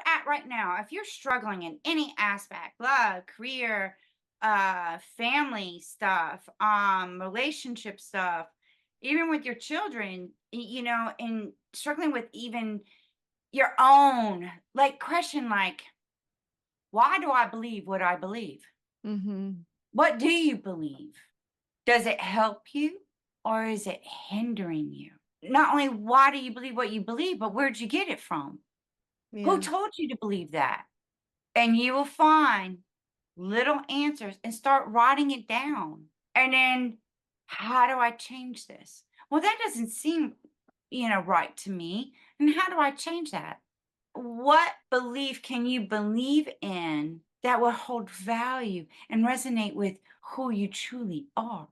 at right now, if you're struggling in any aspect, love, career, family stuff, relationship stuff, even with your children, and struggling with even your own like question like, why do I believe what I believe? Mhm. What do you believe? Does it help you or is it hindering you? Not only why do you believe what you believe, but where'd you get it from? Who Yeah. told you to believe that? And you will find little answers and start writing it down. And then, how do I change this? Well, that doesn't seem, right to me. And how do I change that? What belief can you believe in that will hold value and resonate with who you truly are?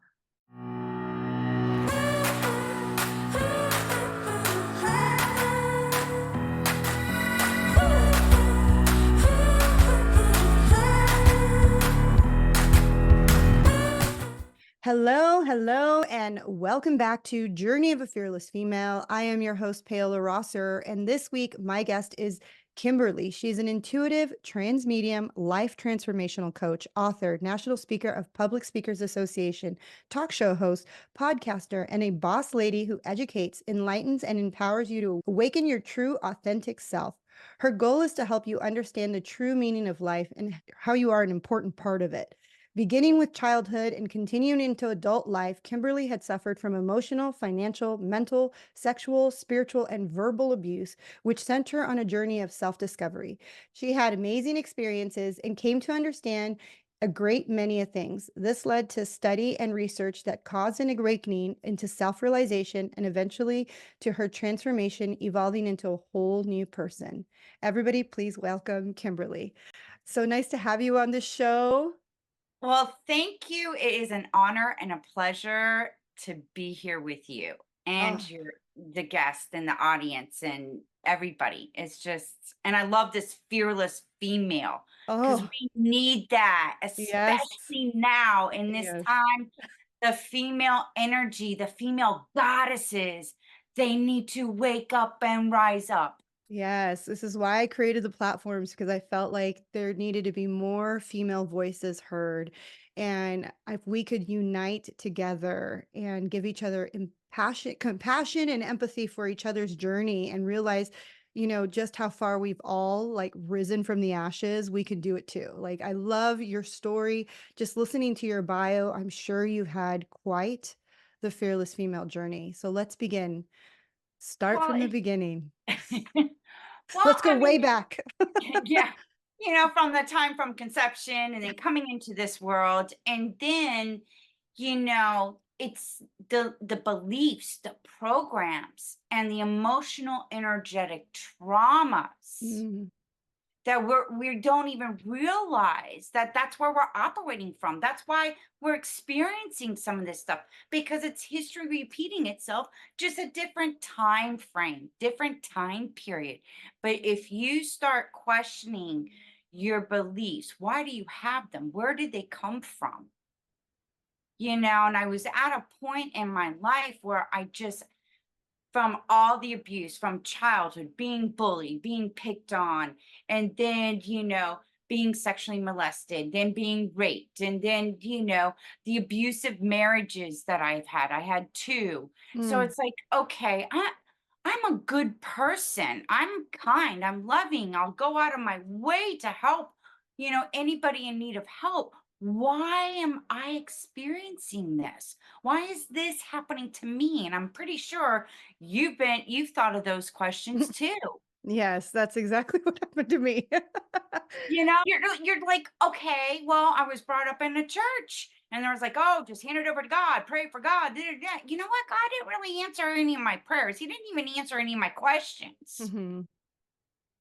Hello, hello, and welcome back to Journey of a Fearless Female. I am your host, Paola Rosser, and this week my guest is Kimberly. She's an intuitive transmedium life transformational coach, author, national speaker of Public Speakers Association, talk show host, podcaster, and a boss lady who educates, enlightens, and empowers you to awaken your true, authentic self. Her goal is to help you understand the true meaning of life and how you are an important part of it. Beginning with childhood and continuing into adult life, Kimberly had suffered from emotional, financial, mental, sexual, spiritual, and verbal abuse, which sent her on a journey of self discovery. She had amazing experiences and came to understand a great many of things. This led to study and research that caused an awakening into self realization and eventually to her transformation, evolving into a whole new person. Everybody, please welcome Kimberly. So nice to have you on the show. Well, thank you. It is an honor and a pleasure to be here with you and Oh, the guest and the audience and everybody. It's just, and I love this fearless female because oh, we need that, yes, especially now in this yes, time. The female energy, the female goddesses, they need to wake up and rise up. yes. This is why I created the platforms because I felt like there needed to be more female voices heard. And if we could unite together and give each other compassion and empathy for each other's journey and realize, just how far we've all like risen from the ashes, we can do it too. Like, I love your story. Just listening to your bio, I'm sure you've had quite the fearless female journey. So let's begin. Start Well, from the beginning. well, Let's go I way mean, back. yeah, from the time from conception and then coming into this world, and then, it's the beliefs, the programs, and the emotional energetic traumas Mm, that we don't even realize that that's where we're operating from. That's why we're experiencing some of this stuff because it's history repeating itself, just a different time frame, different time period. But if you start questioning your beliefs, why do you have them? Where did they come from? And I was at a point in my life where I just, from all the abuse from childhood, being bullied, being picked on, and then, being sexually molested, then being raped, and then, the abusive marriages that I've had. I had two. So mm, it's like, okay, I'm a good person. I'm kind, I'm loving. I'll go out of my way to help, anybody in need of help. Why am I experiencing this? Why is this happening to me? And I'm pretty sure you've thought of those questions too. yes, that's exactly what happened to me. You're like, okay, well, I was brought up in a church. And there was like, oh, just hand it over to God, pray for God. Da, da, da. You know what? God didn't really answer any of my prayers. He didn't even answer any of my questions. Mhm.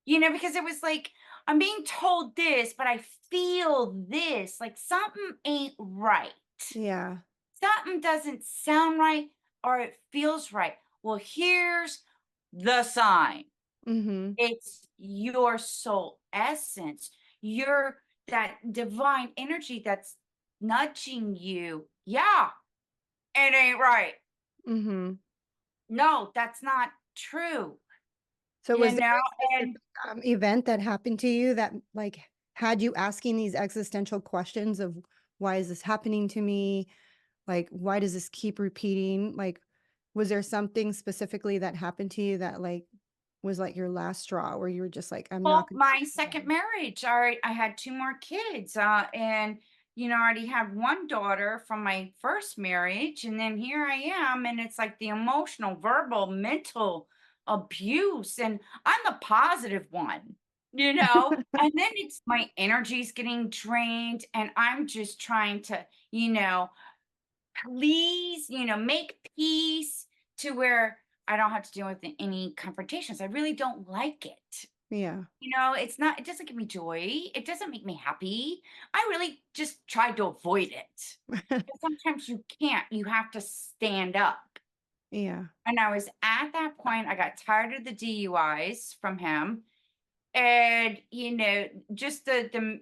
Because it was like, I'm being told this, but I feel this. Like something ain't right. Yeah. Something doesn't sound right or it feels right. Well, here's the sign. Mhm. It's your soul essence, your that divine energy that's nudging you. Yeah, it ain't right. Mhm. No, that's not true. So you was there know, a specific, and event that happened to you that, like, had you asking these existential questions of, "Why is this happening to me? Like, why does this keep repeating?" Like, was there something specifically that happened to you that, like, was, like, your last straw where you were just like, "I'm not well, gonna my keep second going." marriage, I had 2 more kids, and, I already had 1 daughter from my first marriage, and then here I am, and it's like the emotional, verbal, mental abuse, and I'm the positive one, and then it's my energy's getting drained, and I'm just trying to, you know, please, make peace to where I don't have to deal with any confrontations. I really don't like it. Yeah. It doesn't give me joy. It doesn't make me happy. I really just tried to avoid it. But sometimes you can't. You have to stand up. Yeah. And I was at that point, I got tired of the DUIs from him. And, just the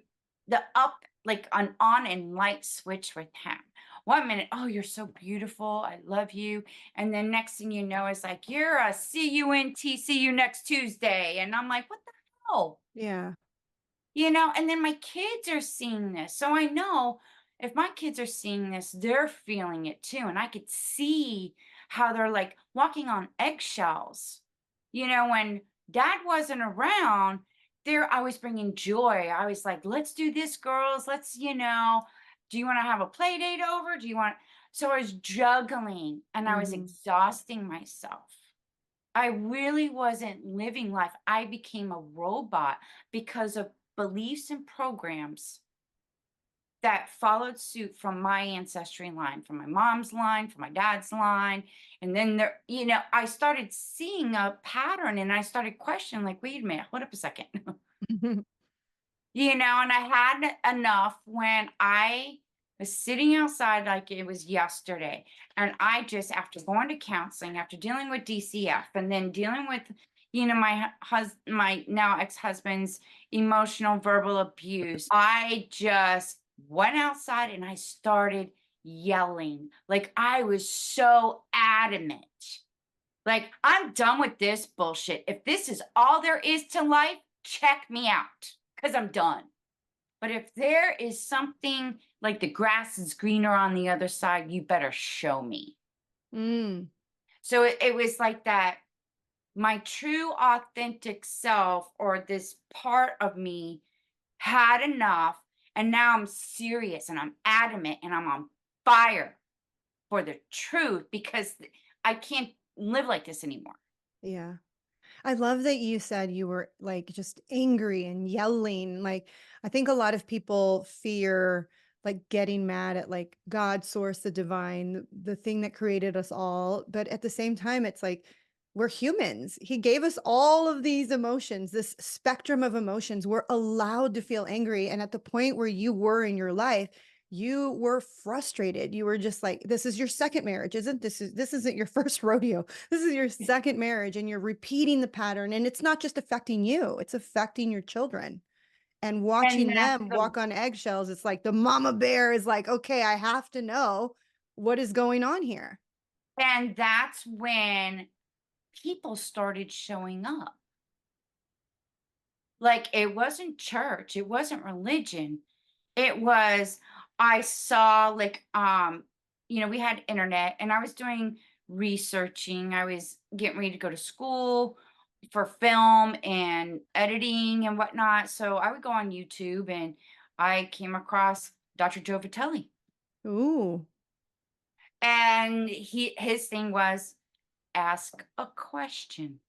up like an on and light switch with him. One minute, oh, you're so beautiful. I love you. And then next thing you know, it's like, you're a CUNT, see you next Tuesday. And I'm like, what the hell? Yeah. And then my kids are seeing this. So I know if my kids are seeing this, they're feeling it too. And I could see how they're like walking on eggshells. When dad wasn't around, they're always bringing joy. I was like, let's do this, girls. Do you want to have a play date over? Do you want? So I was juggling and I was Mhm. exhausting myself. I really wasn't living life. I became a robot because of beliefs and programs that followed suit from my ancestry line, from my mom's line, from my dad's line. And then I started seeing a pattern and I started questioning, like, wait a minute, hold up a second. And I had enough when I was sitting outside like it was yesterday. And I just, after going to counseling, after dealing with DCF, and then dealing with, my now ex-husband's emotional verbal abuse, I just went outside and I started yelling. Like I was so adamant. Like, I'm done with this bullshit. If this is all there is to life, check me out because I'm done. But if there is something like the grass is greener on the other side, you better show me. Mm. So it was like that. My true authentic self, or this part of me, had enough. And now I'm serious and I'm adamant and I'm on fire for the truth because I can't live like this anymore. Yeah. I love that you said you were, like, just angry and yelling. Like, I think a lot of people fear, like, getting mad at, like, God, source, the divine, the thing that created us all. But at the same time, it's like we're humans. He gave us all of these emotions, this spectrum of emotions. We're allowed to feel angry. And at the point where you were in your life, you were frustrated. You were just like, this is your second marriage, isn't this isn't your first rodeo. This is your second marriage and you're repeating the pattern, and it's not just affecting you, it's affecting your children. And And watching that's them the walk on eggshells, it's like the mama bear is like, "Okay, I have to know what is going on here." and that's when people started showing up. Like, it wasn't church, it wasn't religion. It was I saw, like, we had internet and I was doing researching. I was getting ready to go to school for film and editing and whatnot. So I would go on YouTube and I came across Dr. Joe Vitelli. Ooh. And his thing was ask a question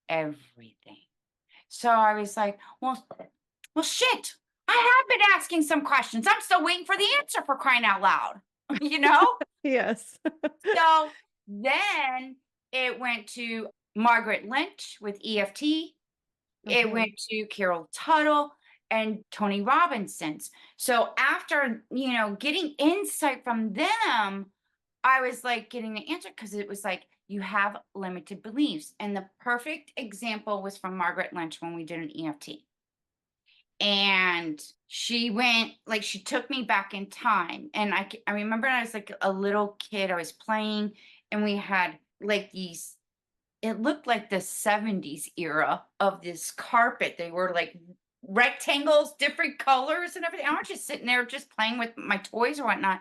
everything. So I was like, well, shit. I have been asking some questions. I'm still waiting for the answer for crying out loud, you know? Yes. So then it went to Margaret Lynch with EFT. It Okay. went to Carol Tuttle and Tony Robinson's. So after, getting insight from them, I was like getting the answer because it was like, you have limited beliefs. And the perfect example was from Margaret Lynch when we did an EFT. And she went, like, she took me back in time. And I remember I was like a little kid, I was playing, and we had like these it looked like the 70s era of this carpet. They were like rectangles, different colors and everything. I was just sitting there just playing with my toys or whatnot.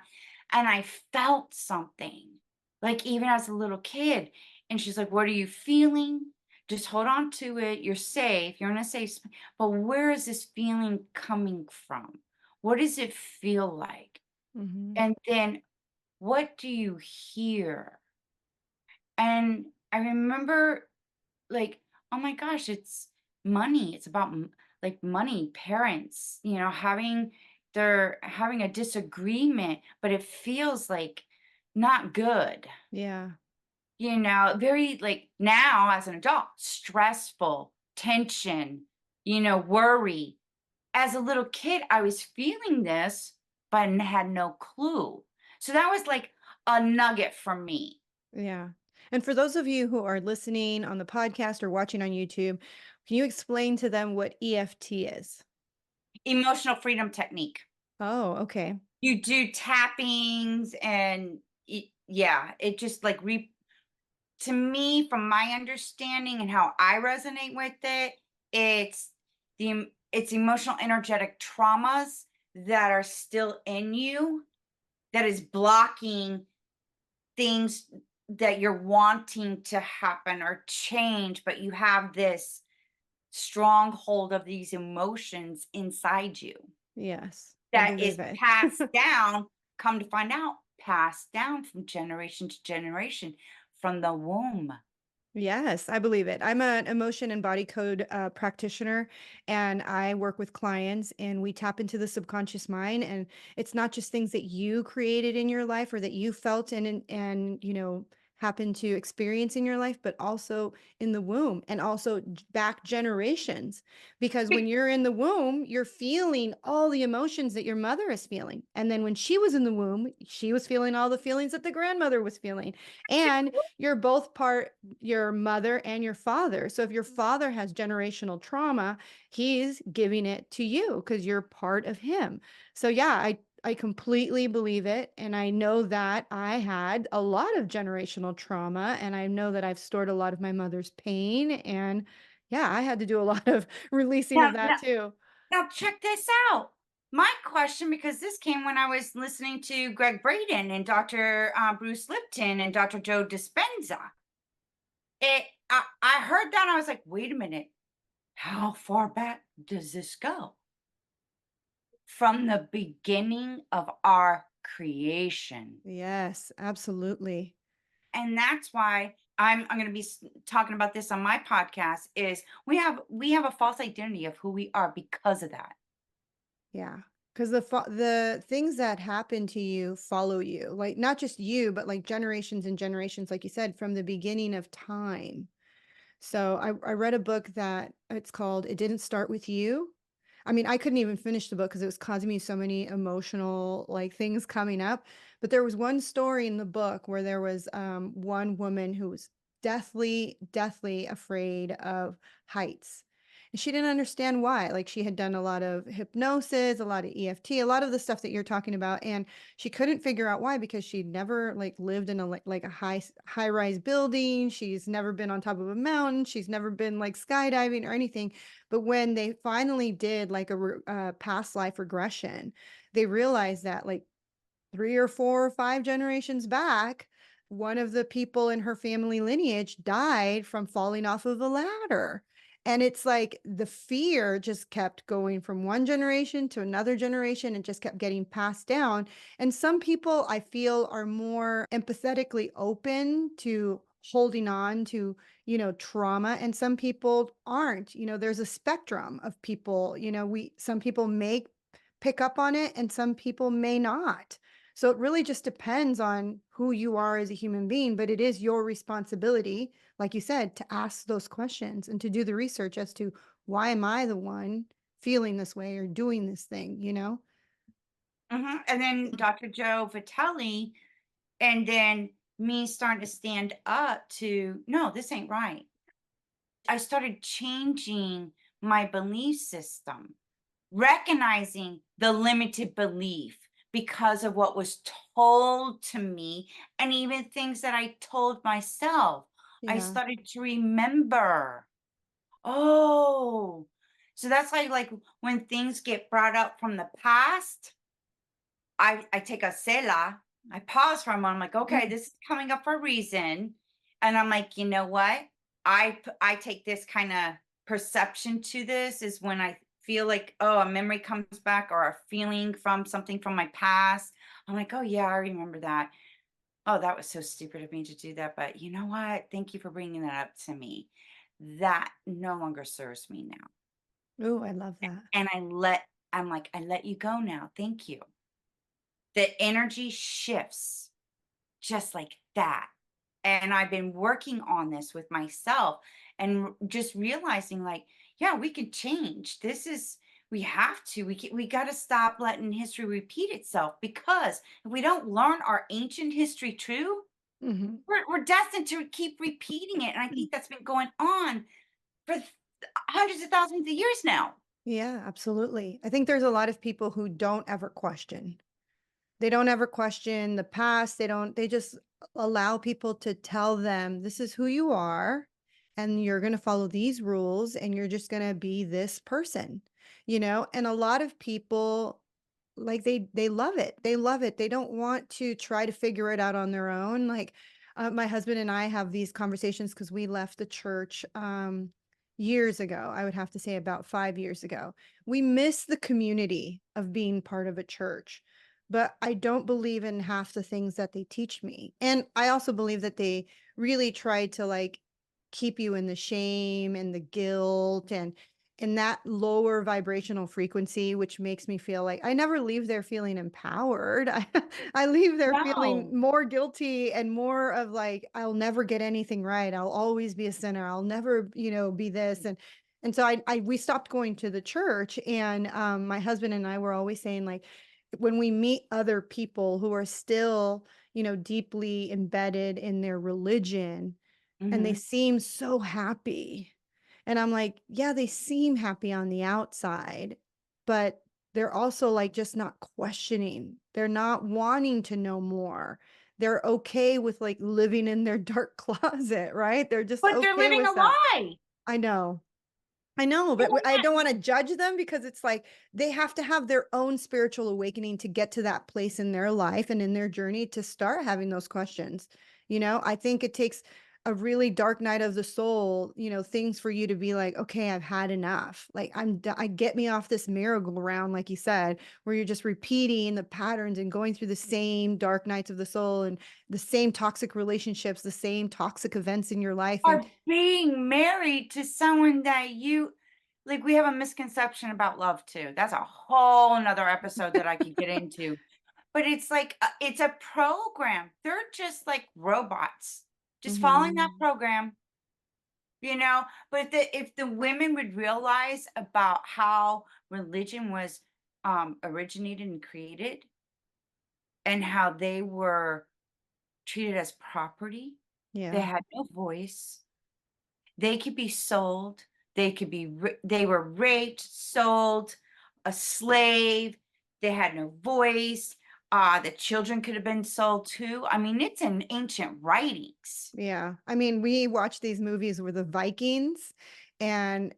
And I felt something, like even as a little kid. And she's like, "What are you feeling? Just hold on to it. You're safe. You're in a safe space. But where is this feeling coming from? What does it feel like? Mhm. And then what do you hear?" And I remember like, oh my gosh, it's money. It's about like money, parents, having a disagreement, but it feels like not good. Yeah. Very like now as an adult, stressful, tension, worry. As a little kid, I was feeling this, but had no clue. So that was like a nugget for me. Yeah. And for those of you who are listening on the podcast or watching on YouTube, can you explain to them what EFT is? Emotional freedom technique. Oh, okay. You do tappings and yeah, it just like to me, from my understanding and how I resonate with it, it's it's emotional energetic traumas that are still in you that is blocking things that you're wanting to happen or change, but you have this stronghold of these emotions inside you Yes, I that is believe it. passed down, come to find out, passed down from generation to generation from the womb. Yes, I believe it. I'm an emotion and body code practitioner, and I work with clients, and we tap into the subconscious mind. And it's not just things that you created in your life or that you felt and happened to experience in your life, but also in the womb and also back generations. Because when you're in the womb, you're feeling all the emotions that your mother is feeling, and then when she was in the womb, she was feeling all the feelings that the grandmother was feeling, and you're both part your mother and your father. So if your father has generational trauma, he's giving it to you because you're part of him. So yeah, I completely believe it. And I know that I had a lot of generational trauma, and I know that I've stored a lot of my mother's pain. And yeah, I had to do a lot of releasing Now, of that now, too. now check this out. My question, because this came when I was listening to Greg Braden and Dr. Bruce Lipton and Dr. Joe Dispenza. I heard that and I was like, wait a minute, how far back does this go? From the beginning of our creation. Yes, absolutely. And that's why I'm going to be talking about this on my podcast is we have a false identity of who we are because of that. Yeah, because the things that happen to you follow you, like, not just you, but, like, generations and generations, like you said, from the beginning of time. So I read a book that it's called It Didn't Start With You. I mean, I couldn't even finish the book because it was causing me so many emotional, like, things coming up, but there was one story in the book where there was, one woman who was deathly, deathly afraid of heights, and she didn't understand why. Like, she had done a lot of hypnosis, a lot of EFT, a lot of the stuff that you're talking about, and she couldn't figure out why because she'd never, like, lived in a, like, a high-rise building, she's never been on top of a mountain, she's never been, like, skydiving or anything. But when they finally did like past life regression, they realized that like 3 or 4 or 5 generations back, one of the people in her family lineage died from falling off of a ladder. And it's like the fear just kept going from one generation to another generation and just kept getting passed down. And some people I feel are more empathetically open to holding on to, trauma, and some people aren't. There's a spectrum of people. Some people may pick up on it and some people may not. So it really just depends on who you are as a human being, but it is your responsibility, like you said, to ask those questions and to do the research as to why am I the one feeling this way or doing this thing? And then Dr. Joe Vitelli, and then me starting to stand up to no, this ain't right. I started changing my belief system, recognizing the limited belief because of what was told to me, and even things that I told myself. I Yeah. started to remember. Oh, so that's like when things get brought up from the past, I take a Selah, I pause for a moment, I'm like, okay, Mm. this is coming up for a reason. And I'm like, you know what? I take this kind of perception to this is when I feel like, oh, a memory comes back or a feeling from something from my past. I'm like, oh yeah, I remember that. Oh, that was so stupid of me to do that. But you know what? Thank you for bringing that up to me. That no longer serves me now. Ooh, I love that. And I'm like, I let you go now. Thank you. The energy shifts just like that. And I've been working on this with myself and just realizing like, yeah, we can change. We have to. We got to stop letting history repeat itself because if we don't learn our ancient history true, Mhm. we're destined to keep repeating it. And I think that's been going on for hundreds of thousands of years now. Yeah, absolutely. I think there's a lot of people who don't ever question. They don't ever question the past. They just allow people to tell them, this is who you are, and you're going to follow these rules, and you're just going to be this person, And a lot of people, like, they love it. They love it. They don't want to try to figure it out on their own. Like, my husband and I have these conversations because we left the church years ago. I would have to say about 5 years ago. We miss the community of being part of a church, but I don't believe in half the things that they teach me. And I also believe that they really try to, like, keep you in the shame and the guilt and in that lower vibrational frequency, which makes me feel like I never leave there feeling empowered. I leave there feeling No. more guilty and more of like, I'll never get anything right. I'll always be a sinner. I'll never, be this. And so we stopped going to the church. And my husband and I were always saying, like, when we meet other people who are still, deeply embedded in their religion, and they Mhm. seem so happy. And I'm like, yeah, they seem happy on the outside, but they're also like just not questioning. They're not wanting to know more. They're okay with like living in their dark closet, right? They're just But they're okay living a with that. lie. I know. I know, And but I I'm don't not want to judge them because it's like they have to have their own spiritual awakening to get to that place in their life and in their journey to start having those questions. I think it takes a really dark night of the soul, things for you to be like, okay, I've had enough. Like I get me off this merry-go-round, like you said, where you're just repeating the patterns and going through the same dark nights of the soul and the same toxic relationships, the same toxic events in your life. And are being married to someone that you like, we have a misconception about love too. That's a whole nother episode that I could get into. But it's like, it's a program. They're just like robots, just following that Mhm. program, you know? But if the women would realize about how religion was originated and created and how they were treated as property, they Yeah. had no voice. They could be sold. They were raped, sold, a slave. They had no voice. The children could have been sold too. I mean, it's in ancient writings. Yeah. I mean, we watch these movies with the Vikings, and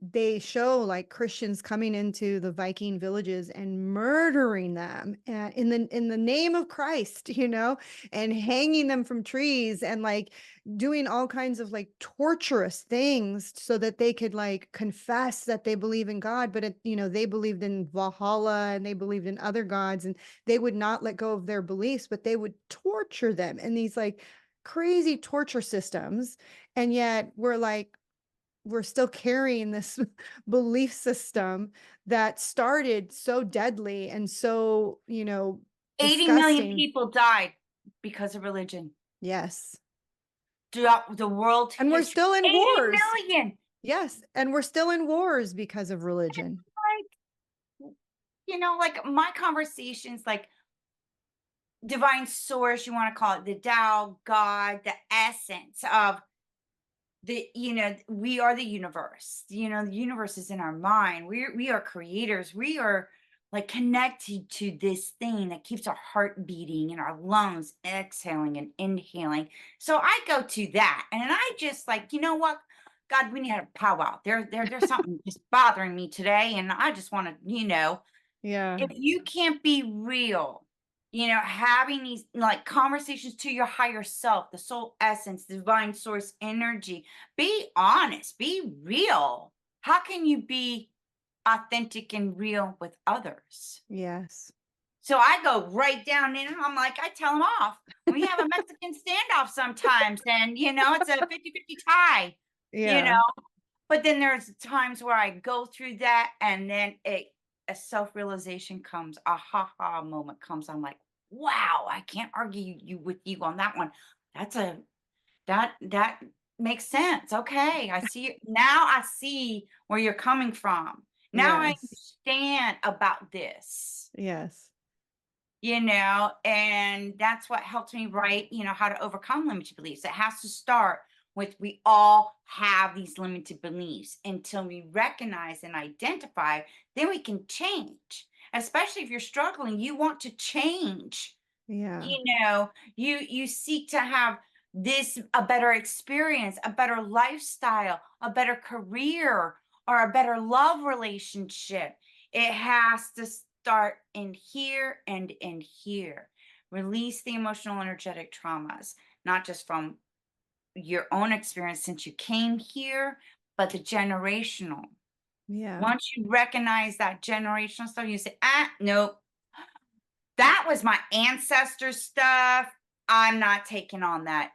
they show like Christians coming into the Viking villages and murdering them in the name of Christ, and hanging them from trees and like doing all kinds of like torturous things so that they could like confess that they believe in God, but they believed in Valhalla and they believed in other gods, and they would not let go of their beliefs, but they would torture them in these like crazy torture systems. And yet we're still carrying this belief system that started so deadly and so, 80 million disgusting. people died because of religion Yes. throughout the world And we're history. still in 80 wars. million. Yes, and we're still in wars because of religion. Like, like my conversations, like divine source, you want to call it the Tao, God, the essence of we are the universe. The universe is in our mind. We are creators. We are like connected to this thing that keeps our heart beating and our lungs exhaling and inhaling. So I go to that and I just like, you know what? God, we need a powwow. There's something just bothering me today. And I just want to, Yeah. if you can't be real, having these like conversations to your higher self, the soul essence, the divine source energy, be honest, be real. How can you be authentic and real with others? Yes. So I go right down in, and I'm like, I tell them off. We have a Mexican standoff sometimes, and it's a 50-50 tie, you know. Yeah. But then there's times where I go through that, and then a self-realization comes, a ha-ha moment comes. I'm like, wow, I can't argue with you on that one. That's a that makes sense. Okay, I see it now. I see where you're coming from. Now I Yes. understand about this, Yes. and that's what helps me write, how to overcome limited beliefs. It has to start with we all have these limited beliefs until we recognize and identify, then we can change. Especially if you're struggling, you want to change. Yeah. You seek to have this a better experience, a better lifestyle, a better career, or a better love relationship. It has to start in here and in here. Release the emotional energetic traumas, not just from your own experience since you came here, but the generational. Yeah. Once you recognize that generational stuff, you say, nope, that was my ancestors' stuff. I'm not taking on that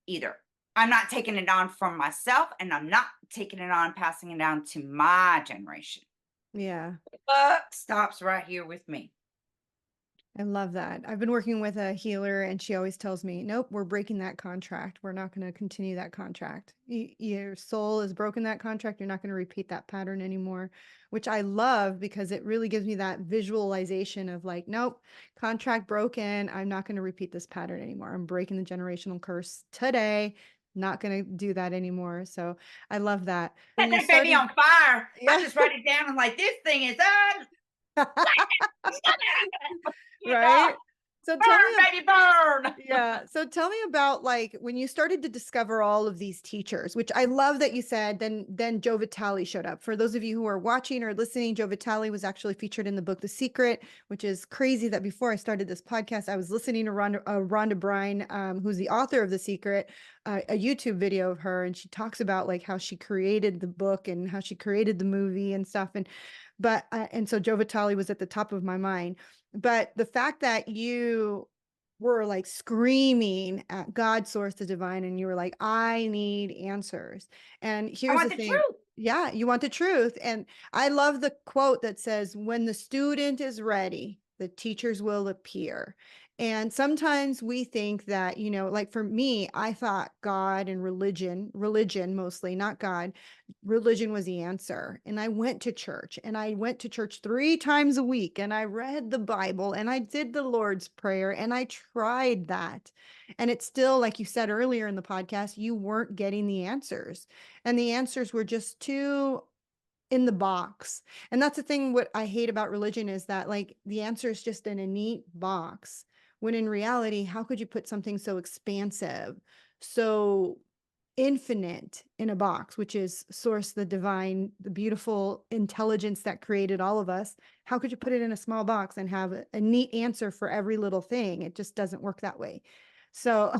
either. I'm not taking it on for myself, and I'm not taking it on, passing it down to my generation. Yeah. Stops right here with me. I love that. I've been working with a healer and she always tells me, nope, we're breaking that contract. We're not going to continue that contract. Your soul has broken that contract. You're not going to repeat that pattern anymore, which I love because it really gives me that visualization of like, nope, contract broken. I'm not going to repeat this pattern anymore. I'm breaking the generational curse today. Not going to do that anymore. So I love that. When Set you that baby started, on fire. I yeah. just write it down and like this thing is on. You know, Right. So tell me. burn, baby, burn. Yeah. So tell me about like when you started to discover all of these teachers, which I love that you said, then Joe Vitale showed up. For those of you who are watching or listening, Joe Vitale was actually featured in the book The Secret, which is crazy that before I started this podcast, I was listening to Rhonda Bryan, who's the author of The Secret, a YouTube video of her, and she talks about like how she created the book and how she created the movie and stuff. And so Joe Vitale was at the top of my mind. But the fact that you were like screaming at God, source, the divine, and you were like, I need answers. And I here's want the the thing. truth. Yeah, you want the truth. And I love the quote that says, when the student is ready, the teachers will appear. And sometimes we think that, like for me, I thought God and religion mostly, not God, religion was the answer. And I went to church and I went to church 3 times a week and I read the Bible and I did the Lord's Prayer and I tried that. And it's still, like you said earlier in the podcast, you weren't getting the answers. And the answers were just too in the box. And that's the thing, what I hate about religion is that like the answer is just in a neat box. When in reality, how could you put something so expansive, so infinite in a box, which is source, the divine, the beautiful intelligence that created all of us? How could you put it in a small box and have a neat answer for every little thing? It just doesn't work that way. So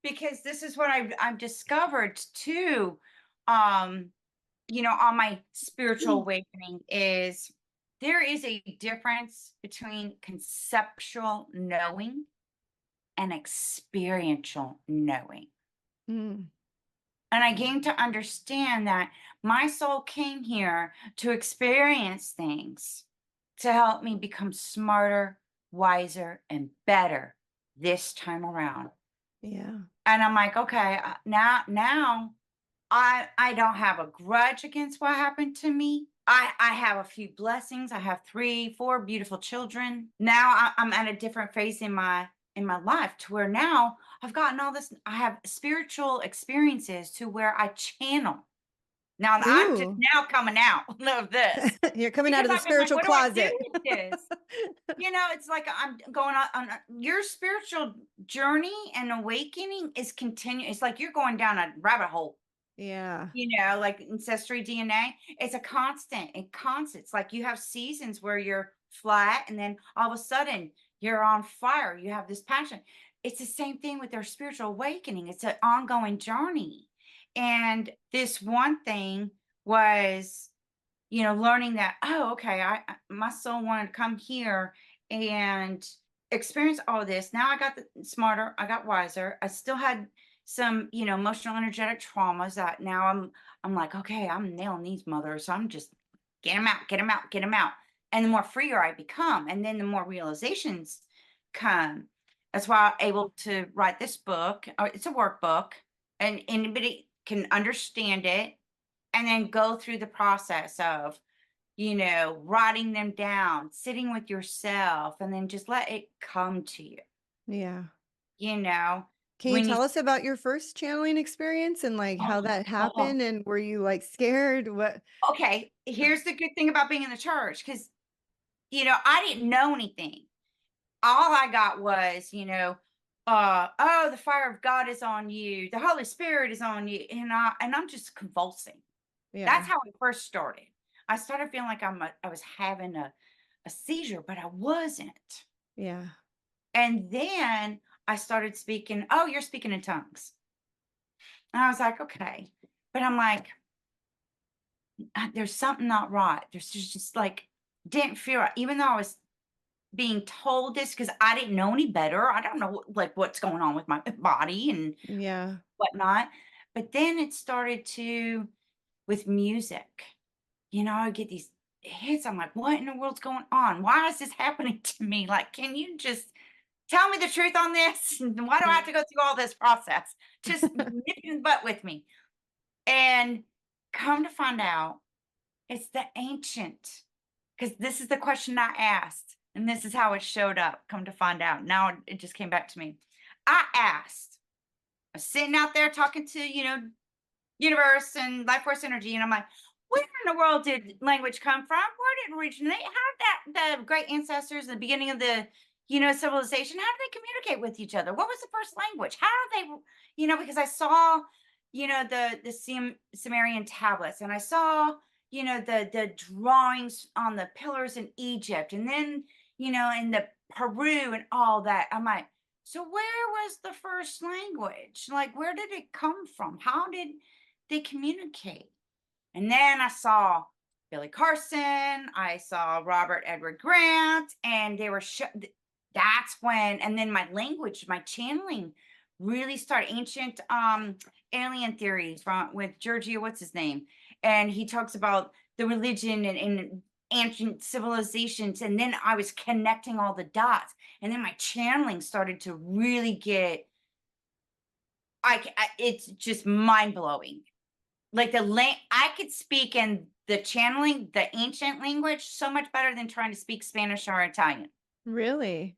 Because this is what I've discovered too. Um, on my spiritual awakening is there is a difference between conceptual knowing and experiential knowing. mm, And I came to understand that my soul came here to experience things to help me become smarter, wiser, and better this time around. yeah, And I'm like, okay, now I don't have a grudge against what happened to me. I have a few blessings. I have 3, 4 beautiful children. Now I'm at a different phase in my life to where now I've gotten all this. I have spiritual experiences to where I channel. Now I'm just Ooh. now coming out of this You're coming out because of the I've been like, spiritual what do I do closet. with this? It's like I'm going on your spiritual journey and awakening is continue. It's like you're going down a rabbit hole, Yeah. like ancestry DNA. It's a constant, It's like you have seasons where you're flat and then all of a sudden you're on fire. You have this passion. It's the same thing with their spiritual awakening. It's an ongoing journey. And this one thing was learning that, oh, okay, my soul wanted to come here and experience all this. Now I got smarter, I got wiser. I still had some, emotional energetic traumas that now I'm like, okay, I'm nailing these mothers. So I'm just get them out, get them out, get them out. And the more freer I become, and then the more realizations come. That's why I'm able to write this book. It's a workbook, and anybody can understand it and then go through the process of writing them down, sitting with yourself, and then just let it come to you. Yeah. You know, Can you when you, tell us about your first channeling experience and like how oh, that oh, happened and were you like scared? What? okay, here's the good thing about being in the church because, I didn't know anything. All I got was, oh, the fire of God is on you, the Holy Spirit is on you. And I'm just convulsing. That's Yeah. how it first started. I started feeling like I was having a seizure, but I wasn't. Yeah. And then I started speaking, "Oh, you're speaking in tongues." And I was like, "Okay." But I'm like, There's something not right. There's just like, didn't feel right. Even though I was being told this because I didn't know any better. I don't know like what's going on with my body and Yeah. whatnot. But then it started with music. I get these hits. I'm like, what in the world's going on? Why is this happening to me? Like, can you just tell me the truth on this? Why do I have to go through all this process? Just nip in the butt with me. And come to find out, it's the ancient. Because this is the question I asked, and this is how it showed up. Come to find out. Now it just came back to me. I asked, I was sitting out there talking to, universe and life force energy. And I'm like, where in the world did language come from? Where did it originate? How did the great ancestors in the beginning of the, civilization, how did they communicate with each other? What was the first language? How did they, because I saw, the Sumerian tablets and I saw, the drawings on the pillars in Egypt and then, in the Peru and all that. I'm like, so where was the first language? Like, where did it come from? How did they communicate? And then I saw Billy Carson, I saw Robert Edward Grant, and they were that's when, and then my language, my channeling really started. Ancient alien theories from with Giorgio, what's his name? And he talks about the religion and ancient civilizations. And then I was connecting all the dots. And then my channeling started to really get it's just mind blowing. Like I could speak in the channeling, the ancient language so much better than trying to speak Spanish or Italian. Really?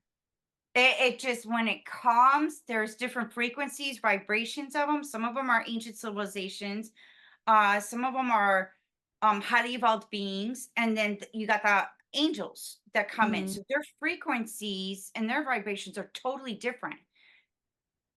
It just when it calms, there's different frequencies, vibrations of them. Some of them are ancient civilizations. Some of them are highly evolved beings, and then you got the angels that come in. Mhm. So their frequencies and their vibrations are totally different.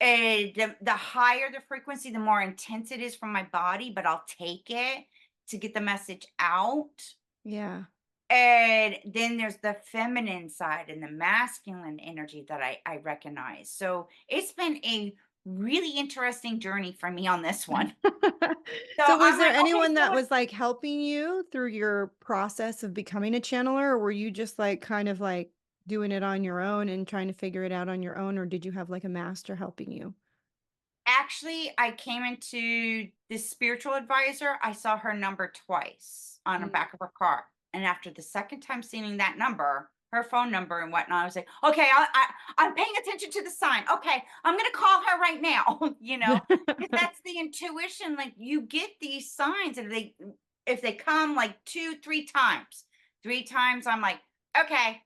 And the higher the frequency, the more intense it is from my body, but I'll take it to get the message out. Yeah. And then there's the feminine side and the masculine energy that I recognize. So it's been a really interesting journey for me on this one. So So was I'm there like, okay, anyone so that what? was like helping you through your process of becoming a channeler, or were you just like kind of like doing it on your own and trying to figure it out on your own, or did you have like a master helping you? Actually, I came into this spiritual advisor. I saw her number twice on the Mm. back of her car. And after the second time seeing that number, her phone number and whatnot, I was like, okay, I'm paying attention to the sign. Okay, I'm going to call her right now, because that's the intuition. Like you get these signs and if they come like two, three times, I'm like, okay,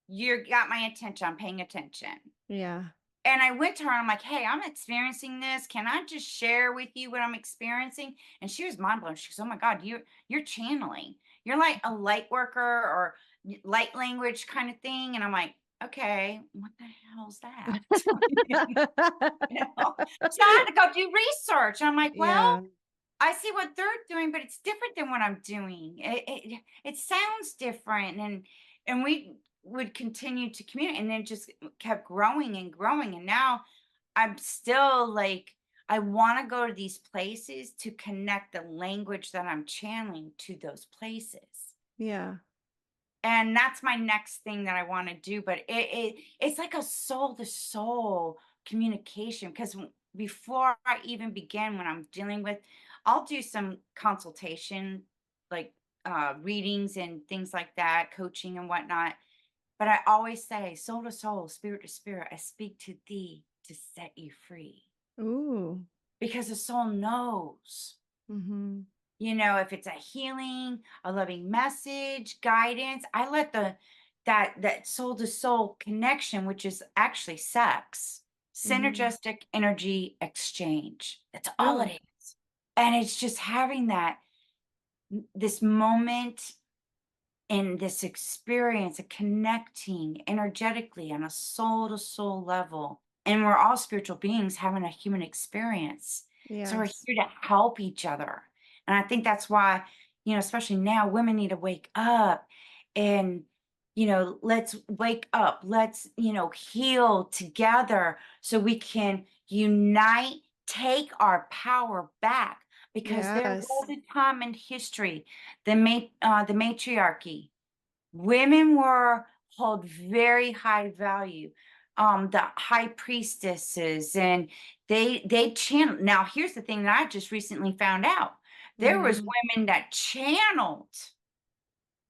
you got my attention. I'm paying attention. Yeah. And I went to her, I'm like, "Hey, I'm experiencing this. Can I just share with you what I'm experiencing?" And she was mind blown. She goes, "Oh my God, you're channeling. You're like a light worker or light language kind of thing." And I'm like, "Okay, what the hell's that?" You know? So I had to go do research. I'm like, "Well, Yeah. I see what they're doing, but it's different than what I'm doing. It sounds different." And we would continue to communicate, and then it just kept growing and growing. And now I'm still like, I want to go to these places to connect the language that I'm channeling to those places. Yeah. And that's my next thing that I want to do. But it's like a soul to soul communication, because before I even begin, when I'm dealing with, I'll do some consultation, like readings and things like that, coaching and whatnot. But I always say, soul to soul, spirit to spirit, I speak to thee to set you free, Ooh. because the soul knows. Mhm. If it's a healing, a loving message, guidance, I let that soul to soul connection, which is actually sex, Mhm. synergistic energy exchange. That's all Really? it is. And it's just having this moment and this experience of connecting energetically on a soul to soul level. And we're all spiritual beings having a human experience. So we're Yes. here to help each other. And I think that's why, especially now, women need to wake up and, let's wake up. Let's, heal together so we can unite, take our power back. Because there Yes. was a time in history, the matriarchy, women were held very high value. The high priestesses, and they channel. Now, here's the thing that I just recently found out: there was Mhm. women that channeled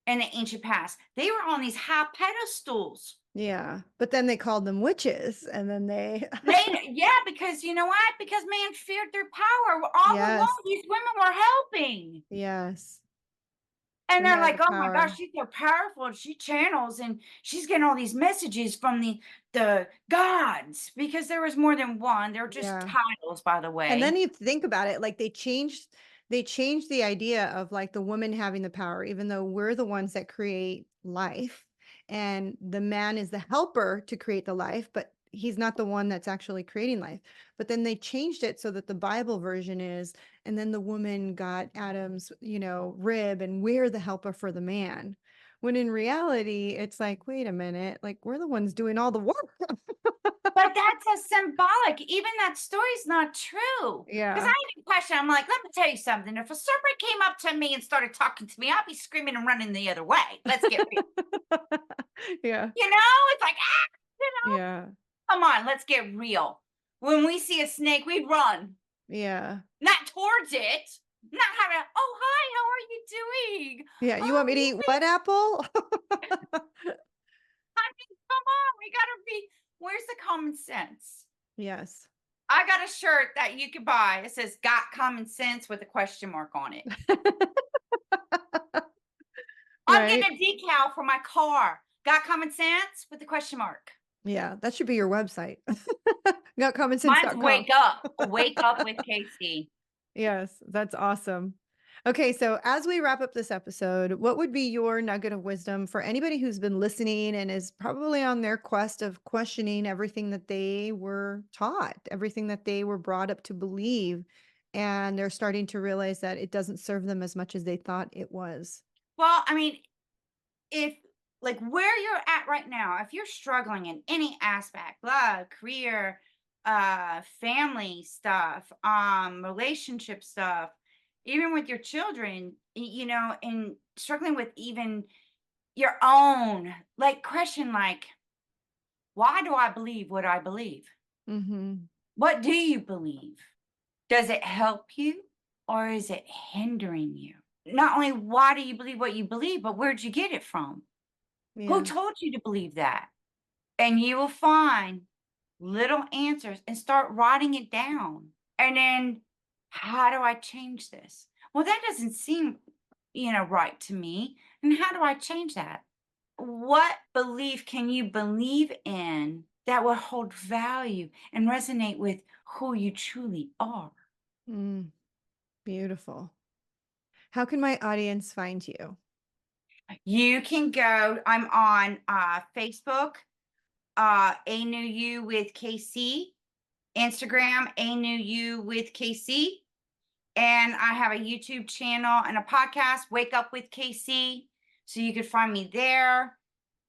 in the ancient past. They were on these high pedestals. Yeah. But then they called them witches and then they Yeah, because you know what? Because man feared their power. All along, Yes. these women were helping. Yes. And And they they're had like, the "Oh my gosh, power. she's so powerful, and she channels, and she's getting all these messages from the gods," because there was more than one. They're just Yeah. titles, by the And then way. you think about it, like they changed the idea of like the woman having the power, even though we're the ones that create life and the man is the helper to create the life, but he's not the one that's actually creating life. But then they changed it so that the Bible version is, and then the woman got Adam's, rib and we're the helper for the man. When in reality, it's like, wait a minute, like we're the ones doing all the work. But that's a symbolic. Even that story's not true. Because I Yeah. had a question. I'm like, let me tell you something. If a serpent came up to me and started talking to me, I'd be screaming and running the other way. Let's get real. Yeah. It's like, you know, Yeah. come on, let's get real. When we see a snake, we run. Yeah. Not towards it. Not having a, "Oh, hi, how are you doing? Yeah, you want Oh, me to eat what apple? honey, come on, we gotta be." Where's the common sense? Yes. I got a shirt that you could buy. It says "Got common sense" with a question mark on it. I'm Right? getting a decal for my car. "Got common sense" with a question mark. Yeah, that should be your website. Mine's Gotcommonsense.com. Wake up with Casey. Yes, that's awesome. Okay, so as we wrap up this episode, what would be your nugget of wisdom for anybody who's been listening and is probably on their quest of questioning everything that they were taught, everything that they were brought up to believe, and they're starting to realize that it doesn't serve them as much as they thought it was? Well, I mean, if like where you're at right now, if you're struggling in any aspect, love, career, family stuff, relationship stuff, even with your children, and struggling with even your own like question, like, why do I believe what I believe? Mhm. What do you believe? Does it help you, or is it hindering you? Not only why do you believe what you believe, but where'd you get it from? Who Yeah. told you to believe that? And you will find little answers and start writing it down. And then, how do I change this? Well, that doesn't seem, right to me. And how do I change that? What belief can you believe in that will hold value and resonate with who you truly are. Mm, beautiful. How can my audience find you? You can go, I'm on Facebook, A New You with KC, Instagram, A New You with KC. And I have a YouTube channel and a podcast, Wake Up with KC. So you could find me there.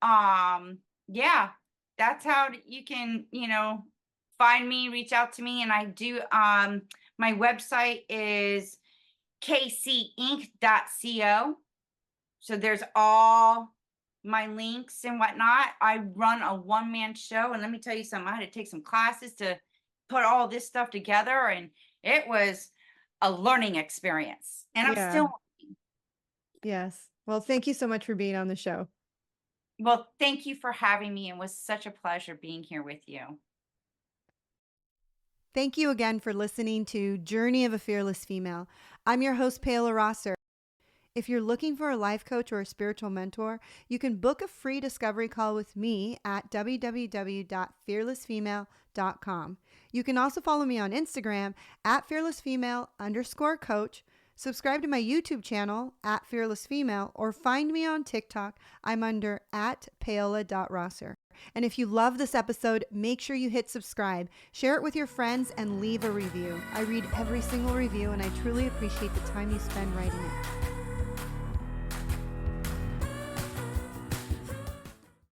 Yeah, that's how you can, find me, reach out to me. And I do my website is kcinc.co. So there's all my links and whatnot. I run a one-man show, and let me tell you something. I had to take some classes to put all this stuff together, and it was a learning experience. And I'm Yeah. still, Yes. Well, thank you so much for being on the show. well, thank you for having me. It was such a pleasure being here with you. Thank you again for listening to Journey of a Fearless Female. I'm your host, Paola Rosser. If you're looking for a life coach or a spiritual mentor, you can book a free discovery call with me at www.fearlessfemale.com. You can also follow me on Instagram at fearlessfemale_coach. Subscribe to my YouTube channel at fearlessfemale, or find me on TikTok. I'm under at paola.rosser. And if you love this episode, make sure you hit subscribe, share it with your friends, and leave a review. I read every single review, and I truly appreciate the time you spend writing it.